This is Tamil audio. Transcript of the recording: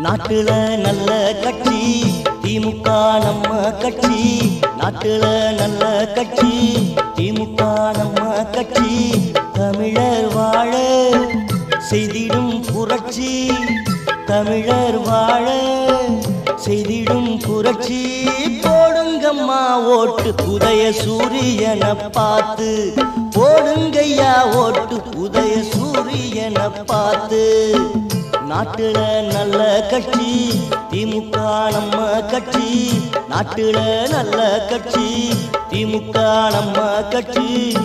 நாட்டுல நல்ல கட்சி திமுக நம்ம கட்சி. நாட்டுல நல்ல கட்சி திமுக நம்ம கட்சி. தமிழர் வாழ செய்திடும் புரட்சி. தமிழர் வாழ செய்திடும் புரட்சி. போடுங்கம்மா ஓட்டு உதய சூரியனை பார்த்து. போடுங்கய்யா ஓட்டு உதய சூரியனை பார்த்து. நாட்டுல நல்ல கட்சி திமுக நம்ம கட்சி. நாட்டுல நல்ல கட்சி திமுக நம்ம கட்சி.